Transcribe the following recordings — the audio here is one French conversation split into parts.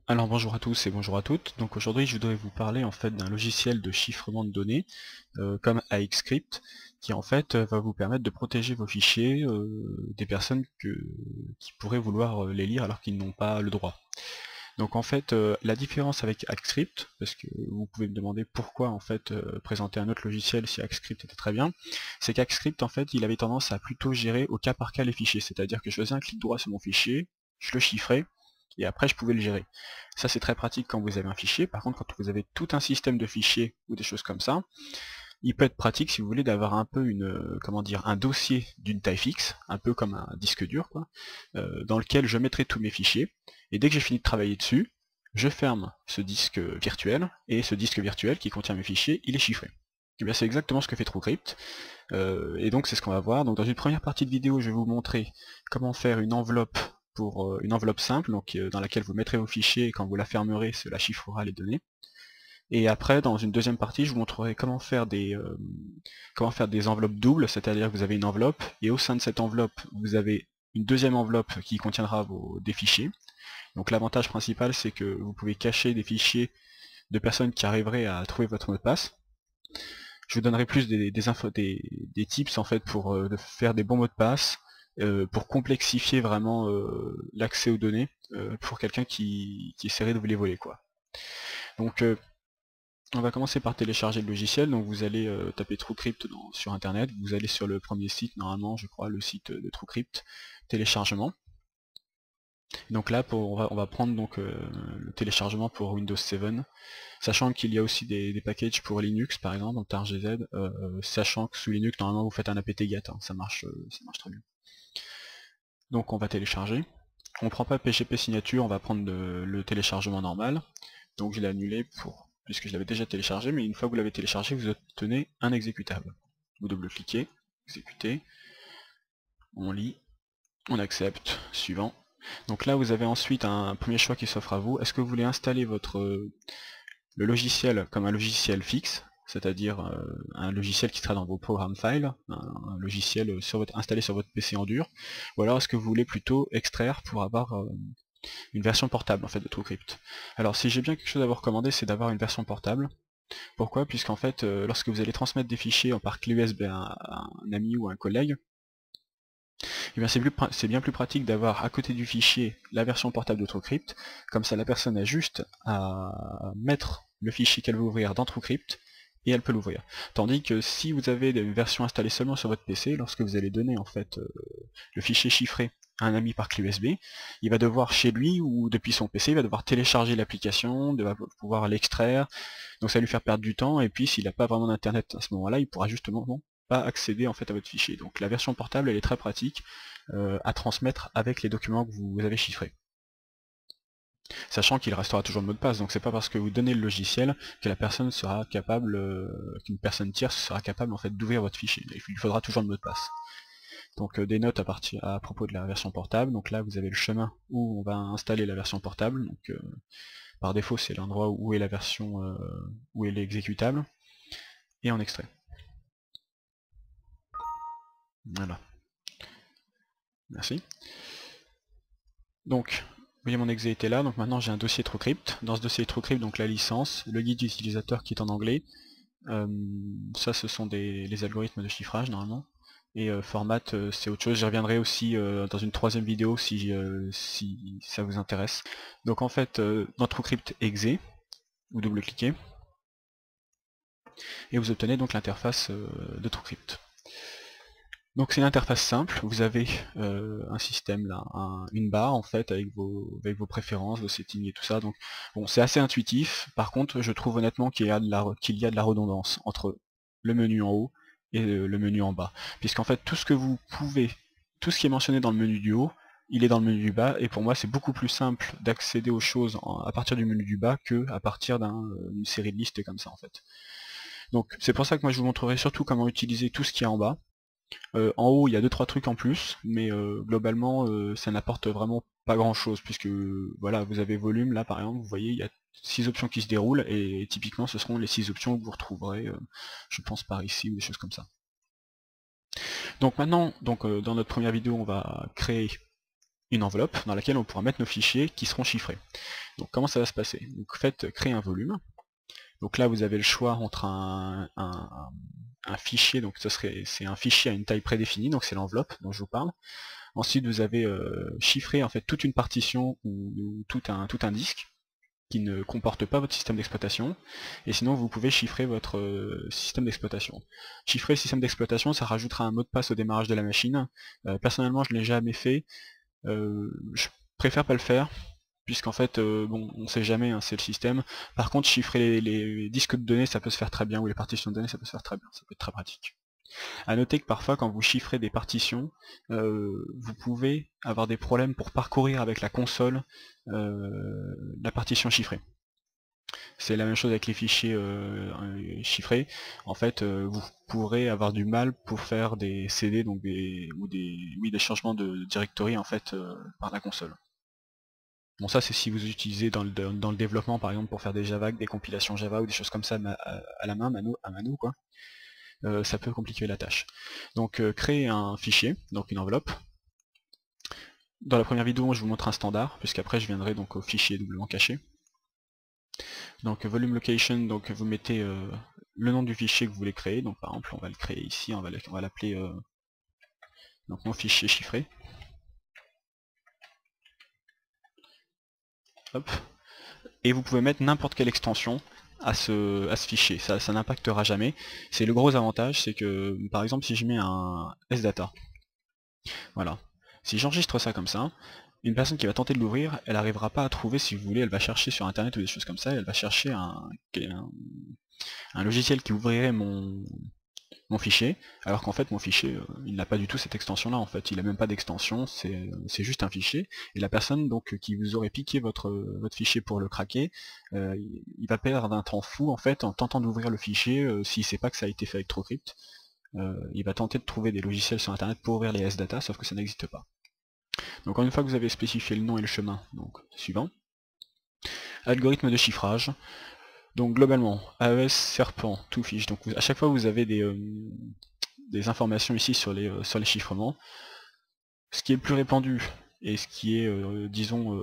Alors bonjour à tous et bonjour à toutes. Donc aujourd'hui je voudrais vous parler en fait d'un logiciel de chiffrement de données comme AXCrypt qui en fait va vous permettre de protéger vos fichiers des personnes qui pourraient vouloir les lire alors qu'ils n'ont pas le droit. Donc en fait la différence avec AXCrypt, parce que vous pouvez me demander pourquoi en fait présenter un autre logiciel si AXCrypt était très bien, c'est qu'AXCrypt en fait il avait tendance à plutôt gérer au cas par cas les fichiers, c'est-à-dire que je faisais un clic droit sur mon fichier, je le chiffrais, et après je pouvais le gérer. Ça c'est très pratique quand vous avez un fichier. Par contre quand vous avez tout un système de fichiers ou des choses comme ça, il peut être pratique si vous voulez d'avoir un peu comment dire, un dossier d'une taille fixe, un peu comme un disque dur quoi, dans lequel je mettrai tous mes fichiers, et dès que j'ai fini de travailler dessus, je ferme ce disque virtuel, et ce disque virtuel qui contient mes fichiers, il est chiffré. Et bien c'est exactement ce que fait TrueCrypt, et donc c'est ce qu'on va voir. Donc dans une première partie de vidéo, je vais vous montrer comment faire une enveloppe pour une enveloppe simple, donc dans laquelle vous mettrez vos fichiers et quand vous la fermerez, cela chiffrera les données. Et après, dans une deuxième partie, je vous montrerai comment faire des enveloppes doubles, c'est-à-dire que vous avez une enveloppe, et au sein de cette enveloppe, vous avez une deuxième enveloppe qui contiendra des fichiers. Donc l'avantage principal, c'est que vous pouvez cacher des fichiers de personnes qui arriveraient à trouver votre mot de passe. Je vous donnerai plus des tips en fait pour faire des bons mots de passe, pour complexifier vraiment l'accès aux données pour quelqu'un qui essaierait de vous les voler quoi. Donc on va commencer par télécharger le logiciel. Donc vous allez taper TrueCrypt sur internet, vous allez sur le premier site, normalement je crois le site de TrueCrypt, téléchargement. Donc là on va prendre donc le téléchargement pour Windows 7, sachant qu'il y a aussi des packages pour Linux par exemple, TarGZ, sachant que sous Linux normalement vous faites un apt-get, hein, ça marche très bien. Donc on va télécharger. On prend pas PGP signature, on va prendre le téléchargement normal. Donc je l'ai annulé puisque je l'avais déjà téléchargé, mais une fois que vous l'avez téléchargé, vous obtenez un exécutable. Vous double-cliquez, exécutez, on lit, on accepte, suivant. Donc là vous avez ensuite un premier choix qui s'offre à vous. Est-ce que vous voulez installer le logiciel comme un logiciel fixe, c'est-à-dire un logiciel qui sera dans vos programmes files, un logiciel installé sur votre PC en dur, ou alors est-ce que vous voulez plutôt extraire pour avoir une version portable en fait de TrueCrypt. Alors si j'ai bien quelque chose à vous recommander, c'est d'avoir une version portable. Pourquoi? Puisqu'en fait, lorsque vous allez transmettre des fichiers par clé USB à un ami ou à un collègue, eh bien c'est bien plus pratique d'avoir à côté du fichier la version portable de TrueCrypt, comme ça la personne a juste à mettre le fichier qu'elle veut ouvrir dans TrueCrypt, et elle peut l'ouvrir. Tandis que si vous avez des versions installées seulement sur votre PC, lorsque vous allez donner en fait le fichier chiffré à un ami par clé USB, il va devoir chez lui ou depuis son PC, il va devoir télécharger l'application, il va pouvoir l'extraire, donc ça va lui faire perdre du temps, et puis s'il n'a pas vraiment d'internet à ce moment-là, il pourra justement pas accéder en fait à votre fichier. Donc la version portable elle est très pratique à transmettre avec les documents que vous avez chiffrés. Sachant qu'il restera toujours le mot de passe, donc c'est pas parce que vous donnez le logiciel que la personne sera capable, qu'une personne tierce sera capable en fait d'ouvrir votre fichier. Il lui faudra toujours le mot de passe. Donc des notes à propos de la version portable. Donc là vous avez le chemin où on va installer la version portable. Donc par défaut c'est l'endroit où est la version, où est l'exécutable, et en extrait. Voilà. Merci. Donc vous voyez mon exe était là, donc maintenant j'ai un dossier TrueCrypt. Dans ce dossier TrueCrypt, donc la licence, le guide utilisateur qui est en anglais, ça ce sont les algorithmes de chiffrage normalement, et format c'est autre chose, j'y reviendrai aussi dans une troisième vidéo si ça vous intéresse. Donc en fait dans TrueCrypt exe, vous double-cliquez, et vous obtenez donc l'interface de TrueCrypt. Donc c'est une interface simple, vous avez un système là, une barre en fait avec vos préférences, vos settings et tout ça, donc bon c'est assez intuitif. Par contre je trouve honnêtement qu'il y a de la redondance entre le menu en haut et le menu en bas, puisqu'en fait tout ce qui est mentionné dans le menu du haut, il est dans le menu du bas, et pour moi c'est beaucoup plus simple d'accéder aux choses à partir du menu du bas que à partir d'une série de listes comme ça en fait. Donc c'est pour ça que moi je vous montrerai surtout comment utiliser tout ce qui est en bas. En haut, il y a 2-3 trucs en plus, mais globalement, ça n'apporte vraiment pas grand chose, puisque voilà, vous avez volume, là par exemple, vous voyez, il y a 6 options qui se déroulent, et typiquement ce seront les 6 options que vous retrouverez, je pense par ici, ou des choses comme ça. Donc maintenant, dans notre première vidéo, on va créer une enveloppe dans laquelle on pourra mettre nos fichiers qui seront chiffrés. Donc comment ça va se passer? Donc faites créer un volume. Donc là vous avez le choix entre un fichier, donc c'est un fichier à une taille prédéfinie, donc c'est l'enveloppe dont je vous parle. Ensuite vous avez chiffré en fait toute une partition ou tout un disque qui ne comporte pas votre système d'exploitation, et sinon vous pouvez chiffrer votre système d'exploitation. Chiffrer le système d'exploitation, ça rajoutera un mot de passe au démarrage de la machine. Personnellement je ne l'ai jamais fait, je préfère pas le faire, puisqu'en fait, bon, on sait jamais, hein, c'est le système. Par contre, chiffrer les disques de données, ça peut se faire très bien, ou les partitions de données, ça peut se faire très bien, ça peut être très pratique. A noter que parfois, quand vous chiffrez des partitions, vous pouvez avoir des problèmes pour parcourir avec la console la partition chiffrée. C'est la même chose avec les fichiers chiffrés. En fait, vous pourrez avoir du mal pour faire des CD, donc des changements de directory en fait par la console. Bon, ça c'est si vous utilisez dans le développement, par exemple pour faire des Java, des compilations Java ou des choses comme ça à la main, à mano quoi. Ça peut compliquer la tâche. Donc créer un fichier, donc une enveloppe. Dans la première vidéo je vous montre un standard, puisqu'après je viendrai donc au fichier doublement caché. Donc volume location, donc vous mettez le nom du fichier que vous voulez créer, donc par exemple on va le créer ici, on va l'appeler donc mon fichier chiffré. Hop. Et vous pouvez mettre n'importe quelle extension à ce fichier, ça n'impactera jamais. C'est le gros avantage, c'est que par exemple si je mets un sdata, voilà, si j'enregistre ça comme ça, une personne qui va tenter de l'ouvrir, elle n'arrivera pas à trouver, si vous voulez, elle va chercher sur internet ou des choses comme ça, elle va chercher un logiciel qui ouvrirait mon fichier, alors qu'en fait mon fichier, il n'a pas du tout cette extension là en fait, il n'a même pas d'extension, c'est juste un fichier, et la personne donc qui vous aurait piqué votre fichier pour le craquer, il va perdre un temps fou en fait en tentant d'ouvrir le fichier, s'il sait pas que ça a été fait avec TrueCrypt, il va tenter de trouver des logiciels sur internet pour ouvrir les SData, sauf que ça n'existe pas. Donc une fois que vous avez spécifié le nom et le chemin, donc suivant, algorithme de chiffrage. Donc globalement, AES, Serpent, TwoFish, donc à chaque fois vous avez des informations ici sur les chiffrements. Ce qui est le plus répandu et ce qui est, disons,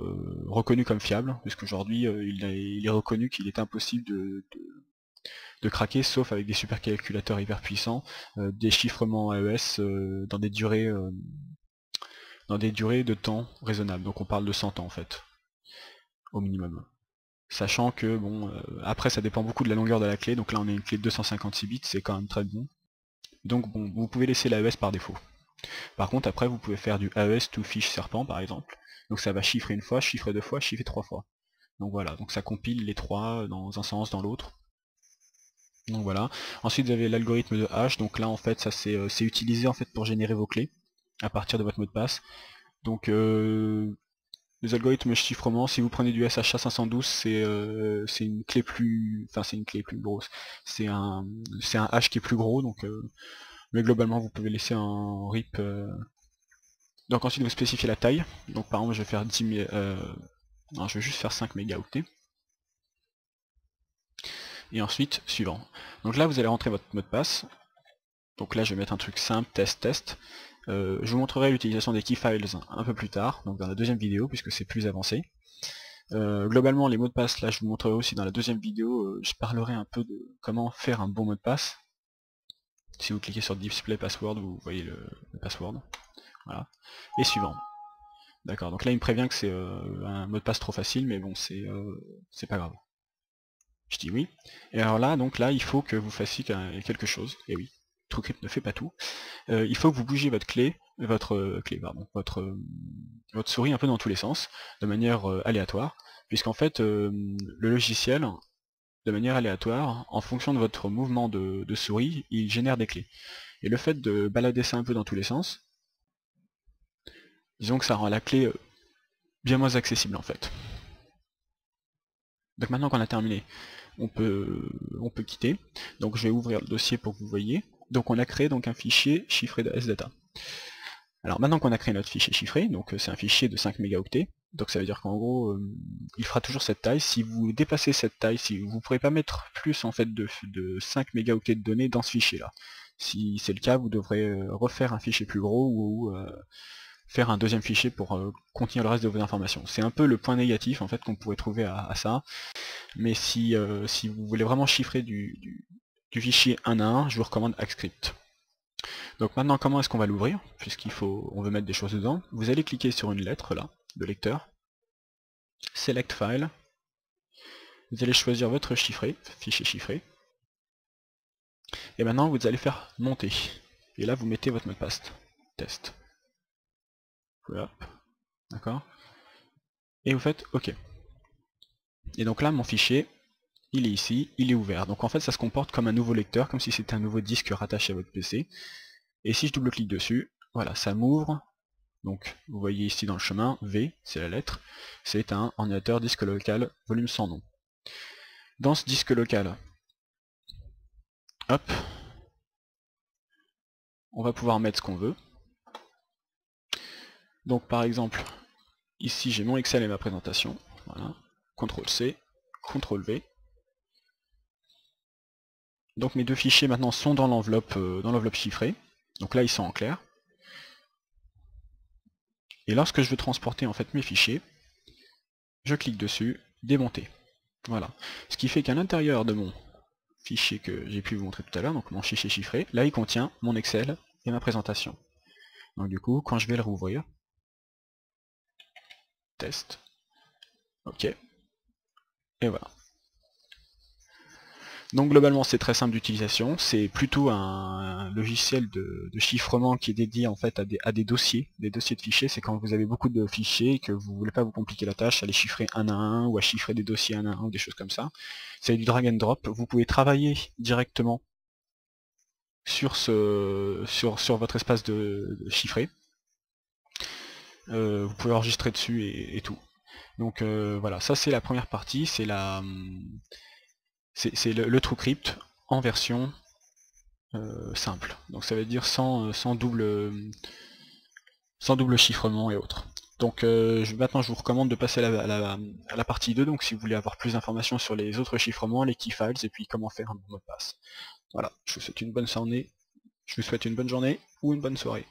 reconnu comme fiable, puisqu'aujourd'hui il est reconnu qu'il est impossible de craquer, sauf avec des supercalculateurs hyper puissants, des chiffrements AES dans des durées de temps raisonnables. Donc on parle de 100 ans en fait, au minimum. Sachant que, bon, après ça dépend beaucoup de la longueur de la clé, donc là on a une clé de 256 bits, c'est quand même très bon. Donc bon, vous pouvez laisser l'AES par défaut. Par contre après vous pouvez faire du AES TwoFish Serpent par exemple, donc ça va chiffrer une fois, chiffrer deux fois, chiffrer trois fois. Donc voilà, donc ça compile les trois dans un sens, dans l'autre. Donc voilà. Ensuite vous avez l'algorithme de hash, donc là en fait ça c'est utilisé en fait pour générer vos clés à partir de votre mot de passe. Donc les algorithmes de chiffrement, si vous prenez du SHA 512, c'est une clé plus. Enfin c'est une clé plus grosse. C'est un hash qui est plus gros, donc mais globalement vous pouvez laisser un RIP. Donc ensuite vous spécifiez la taille. Donc par exemple je vais faire 10 non, je vais juste faire 5 mégaoctets. Et ensuite suivant. Donc là vous allez rentrer votre mot de passe. Donc là je vais mettre un truc simple, test. Je vous montrerai l'utilisation des keyfiles un peu plus tard, donc dans la deuxième vidéo, puisque c'est plus avancé. Globalement les mots de passe, là je vous montrerai aussi dans la deuxième vidéo, je parlerai un peu de comment faire un bon mot de passe. Si vous cliquez sur Display Password, vous voyez le password. Voilà. Et suivant. D'accord, donc là il me prévient que c'est un mot de passe trop facile, mais bon c'est pas grave. Je dis oui. Et alors là, donc là, il faut que vous fassiez quelque chose. Et oui, TrueCrypt ne fait pas tout. Il faut que vous bougiez votre souris un peu dans tous les sens, de manière aléatoire, puisqu'en fait, le logiciel, de manière aléatoire, en fonction de votre mouvement de souris, il génère des clés. Et le fait de balader ça un peu dans tous les sens, disons que ça rend la clé bien moins accessible en fait. Donc maintenant qu'on a terminé, on peut quitter. Donc je vais ouvrir le dossier pour que vous voyez. Donc on a créé donc un fichier chiffré de SData. Alors maintenant qu'on a créé notre fichier chiffré, donc c'est un fichier de 5 mégaoctets, donc ça veut dire qu'en gros il fera toujours cette taille. Si vous dépassez cette taille, si vous ne pourrez pas mettre plus en fait de 5 mégaoctets de données dans ce fichier là. Si c'est le cas, vous devrez refaire un fichier plus gros ou faire un deuxième fichier pour contenir le reste de vos informations. C'est un peu le point négatif en fait qu'on pourrait trouver à ça, mais si vous voulez vraiment chiffrer du fichier un à un, je vous recommande ActScript. Donc maintenant, comment est-ce qu'on va l'ouvrir, on veut mettre des choses dedans. Vous allez cliquer sur une lettre là, de lecteur, Select File, vous allez choisir votre fichier chiffré, et maintenant vous allez faire monter. Et là vous mettez votre mot de passe, test. Hop, d'accord. Et vous faites OK. Et donc là mon fichier, il est ici, il est ouvert. Donc en fait ça se comporte comme un nouveau lecteur, comme si c'était un nouveau disque rattaché à votre PC. Et si je double-clique dessus, voilà, ça m'ouvre. Donc vous voyez ici dans le chemin, V, c'est la lettre, c'est un ordinateur disque local volume sans nom. Dans ce disque local, hop, on va pouvoir mettre ce qu'on veut. Donc par exemple, ici j'ai mon Excel et ma présentation, voilà, CTRL-C, CTRL-V. Donc mes deux fichiers maintenant sont dans l'enveloppe chiffrée, donc là ils sont en clair. Et lorsque je veux transporter en fait mes fichiers, je clique dessus, démonter. Voilà. Ce qui fait qu'à l'intérieur de mon fichier que j'ai pu vous montrer tout à l'heure, donc mon fichier chiffré, là il contient mon Excel et ma présentation. Donc du coup, quand je vais le rouvrir, test, OK, et voilà. Donc globalement c'est très simple d'utilisation, c'est plutôt un logiciel de chiffrement qui est dédié en fait à des dossiers de fichiers. C'est quand vous avez beaucoup de fichiers et que vous ne voulez pas vous compliquer la tâche à les chiffrer un à un ou à chiffrer des dossiers un à un ou des choses comme ça. C'est du drag and drop, vous pouvez travailler directement sur votre espace de chiffré. Vous pouvez enregistrer dessus et tout. Donc voilà, ça c'est la première partie, c'est le TrueCrypt en version simple. Donc ça veut dire sans double chiffrement et autres. Donc maintenant je vous recommande de passer à la partie 2, donc si vous voulez avoir plus d'informations sur les autres chiffrements, les key files, et puis comment faire un bon mot de passe. Voilà, je vous souhaite une bonne journée ou une bonne soirée.